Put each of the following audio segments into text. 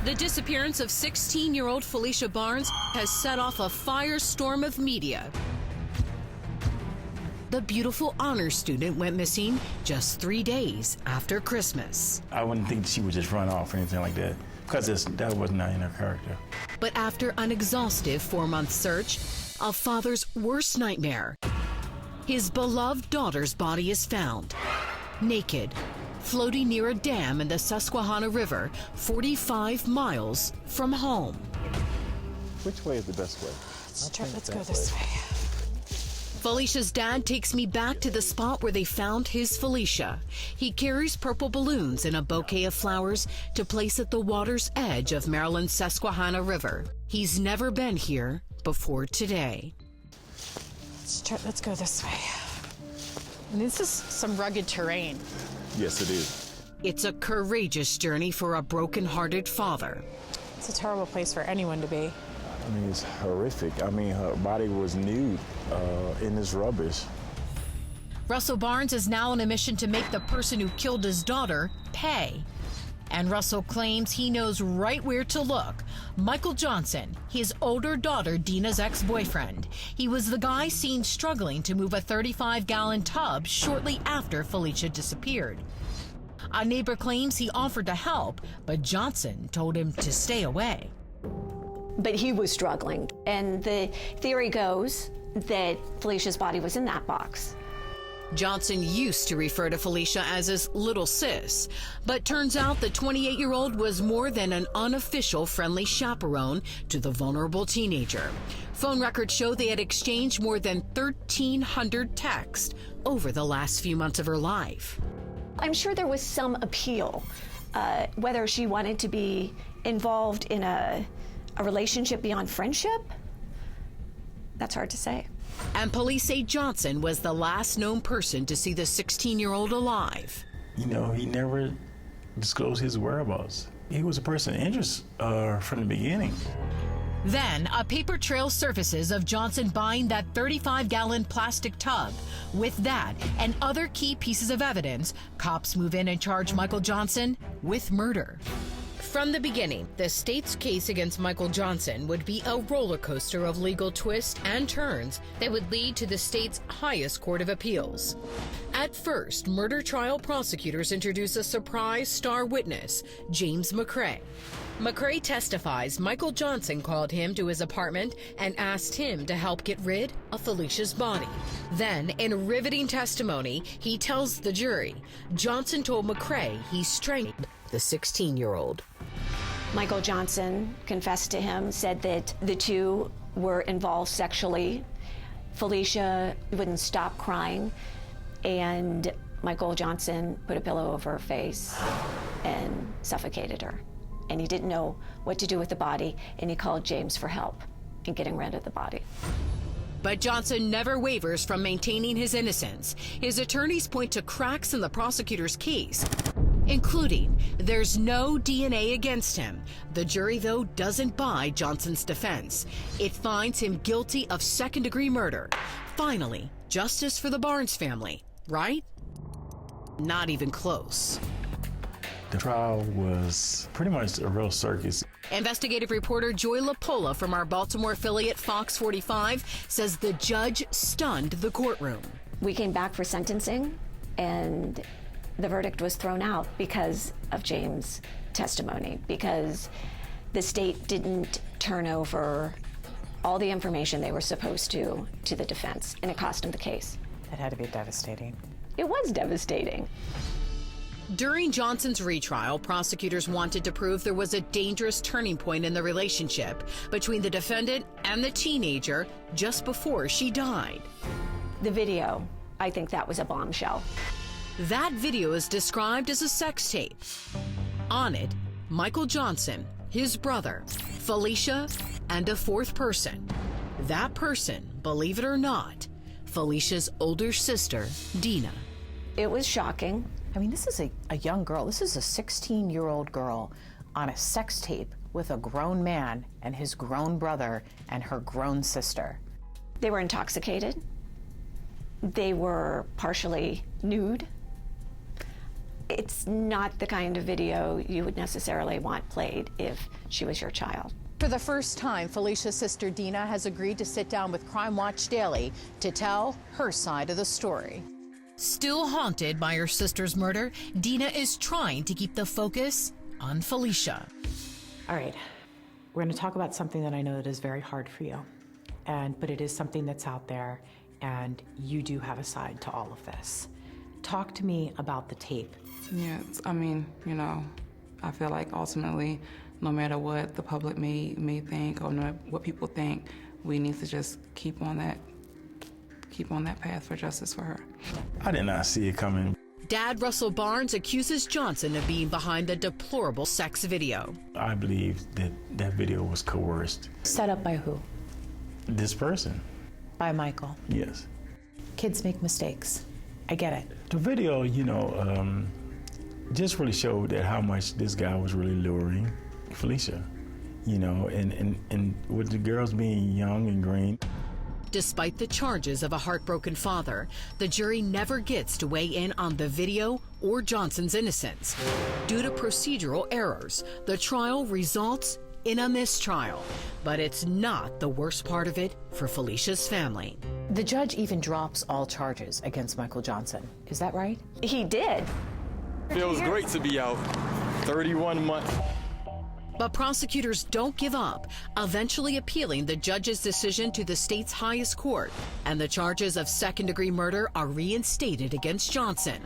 The disappearance of 16-year-old Phylicia Barnes has set off a firestorm of media. The beautiful honors student went missing just 3 days after Christmas. I wouldn't think she would just run off or anything like that, because that was not in her character. But after an exhaustive 4-month search, a father's worst nightmare, his beloved daughter's body is found, naked, floating near a dam in the Susquehanna River, 45 miles from home. Which way is the best way? Let's go this way. Phylicia's dad takes me back to the spot where they found his Phylicia. He carries purple balloons and a bouquet of flowers to place at the water's edge of Maryland's Susquehanna River. He's never been here before today. Let's go this way. And this is some rugged terrain. Yes, it is. It's a courageous journey for a broken-hearted father. It's a terrible place for anyone to be. I mean, it's horrific. I mean, her body was nude in this rubbish. Russell Barnes is now on a mission to make the person who killed his daughter pay. And Russell claims he knows right where to look. Michael Johnson, his older daughter Deena's ex-boyfriend. He was the guy seen struggling to move a 35-gallon tub shortly after Phylicia disappeared. A neighbor claims he offered to help, but Johnson told him to stay away. But he was struggling, and the theory goes that Phylicia's body was in that box. Johnson used to refer to Phylicia as his little sis, but turns out the 28-year-old was more than an unofficial friendly chaperone to the vulnerable teenager. Phone records show they had exchanged more than 1,300 texts over the last few months of her life. I'm sure there was some appeal, whether she wanted to be involved in a relationship beyond friendship. That's hard to say. And police say Johnson was the last known person to see the 16-year-old alive. You know, he never disclosed his whereabouts. He was a person of interest from the beginning. Then, a paper trail surfaces of Johnson buying that 35-gallon plastic tub. With that and other key pieces of evidence, cops move in and charge Michael Johnson with murder. From the beginning, the state's case against Michael Johnson would be a roller coaster of legal twists and turns that would lead to the state's highest court of appeals. At first, murder trial prosecutors introduce a surprise star witness, James McCrae. McCrae testifies Michael Johnson called him to his apartment and asked him to help get rid of Phylicia's body. Then, in riveting testimony, he tells the jury Johnson told McCrae he strangled the 16-year-old. Michael Johnson confessed to him, said that the two were involved sexually. Phylicia wouldn't stop crying, and Michael Johnson put a pillow over her face and suffocated her. And he didn't know what to do with the body, and he called James for help in getting rid of the body. But Johnson never wavers from maintaining his innocence. His attorneys point to cracks in the prosecutor's case, including there's no DNA against him. The jury, though, doesn't buy Johnson's defense. It finds him guilty of second-degree murder. Finally, justice for the Barnes family, right? Not even close. The trial was pretty much a real circus. Investigative reporter Joy Lepola from our Baltimore affiliate Fox 45 says the judge stunned the courtroom. We came back for sentencing, and the verdict was thrown out because of James' testimony, because the state didn't turn over all the information they were supposed to the defense, and it cost him the case. It had to be devastating. It was devastating. During Johnson's retrial, prosecutors wanted to prove there was a dangerous turning point in the relationship between the defendant and the teenager just before she died. The video, I think that was a bombshell. That video is described as a sex tape. On it, Michael Johnson, his brother, Phylicia, and a fourth person. That person, believe it or not, Phylicia's older sister, Deena. It was shocking. I mean, this is a young girl. This is a 16-year-old girl on a sex tape with a grown man and his grown brother and her grown sister. They were intoxicated. They were partially nude. It's not the kind of video you would necessarily want played if she was your child. For the first time, Phylicia's sister Deena has agreed to sit down with Crime Watch Daily to tell her side of the story. Still haunted by her sister's murder, Deena is trying to keep the focus on Phylicia. All right, we're going to talk about something that I know that is very hard for you, but it is something that's out there, and you do have a side to all of this. Talk to me about the tape. Yeah, I mean, you know, I feel like ultimately, no matter what the public may think or what people think, we need to just keep on that path for justice for her. I did not see it coming. Dad Russell Barnes accuses Johnson of being behind the deplorable sex video. I believe that that video was coerced. Set up by who? This person, By Michael. yes. Kids make mistakes. I get it. The video, you know, just really showed that how much this guy was really luring Phylicia, you know, and with the girls being young and green. Despite the charges of a heartbroken father, the jury never gets to weigh in on the video or Johnson's innocence. Due to procedural errors, the trial results in a mistrial. But it's not the worst part of it for Phylicia's family. The judge even drops all charges against Michael Johnson. Is that right? He did. Feels great to be out. 31 months. But prosecutors don't give up, eventually appealing the judge's decision to the state's highest court, and the charges of second-degree murder are reinstated against Johnson.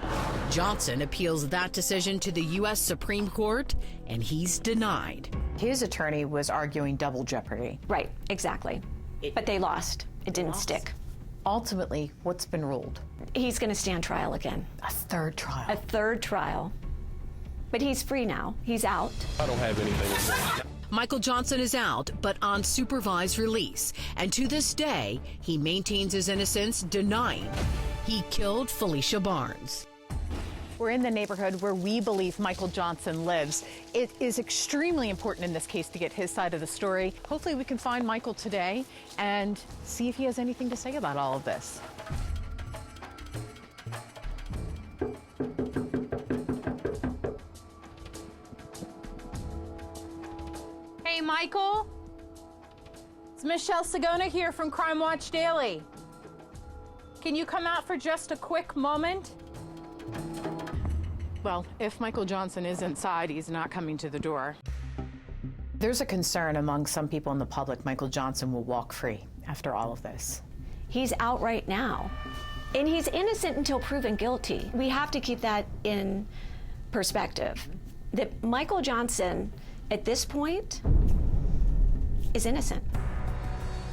Johnson appeals that decision to the U.S. Supreme Court, and he's denied. His attorney was arguing double jeopardy. Right, exactly. But they lost. It didn't stick. Ultimately, what's been ruled? He's going to stand trial again. A third trial. A third trial. But he's free now. He's out. I don't have anything to say. Michael Johnson is out, but on supervised release. And to this day, he maintains his innocence, denying he killed Phylicia Barnes. We're in the neighborhood where we believe Michael Johnson lives. It is extremely important in this case to get his side of the story. Hopefully we can find Michael today and see if he has anything to say about all of this. Hey, Michael. It's Michelle Sigona here from Crime Watch Daily. Can you come out for just a quick moment? Well, if Michael Johnson is inside, he's not coming to the door. There's a concern among some people in the public Michael Johnson will walk free after all of this. He's out right now. And he's innocent until proven guilty. We have to keep that in perspective. That Michael Johnson, at this point, is innocent.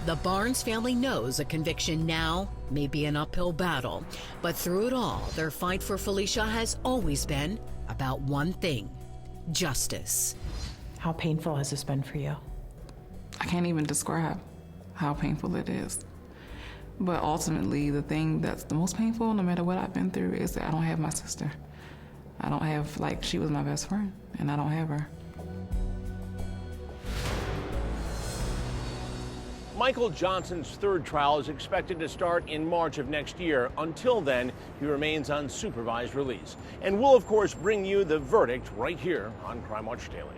The Barnes family knows a conviction now may be an uphill battle, but through it all, their fight for Phylicia has always been about one thing: justice. How painful has this been for you? I can't even describe how painful it is. But ultimately, the thing that's the most painful, no matter what I've been through, is that I don't have my sister. I don't have, like, she was my best friend, and I don't have her. Michael Johnson's third trial is expected to start in March of next year. Until then, he remains on supervised release. And we'll, of course, bring you the verdict right here on Crime Watch Daily.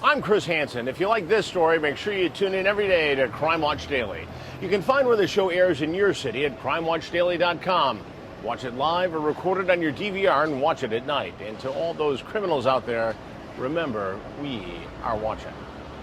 I'm Chris Hansen. If you like this story, make sure you tune in every day to Crime Watch Daily. You can find where the show airs in your city at crimewatchdaily.com. Watch it live or record it on your DVR and watch it at night. And to all those criminals out there, remember, we are watching.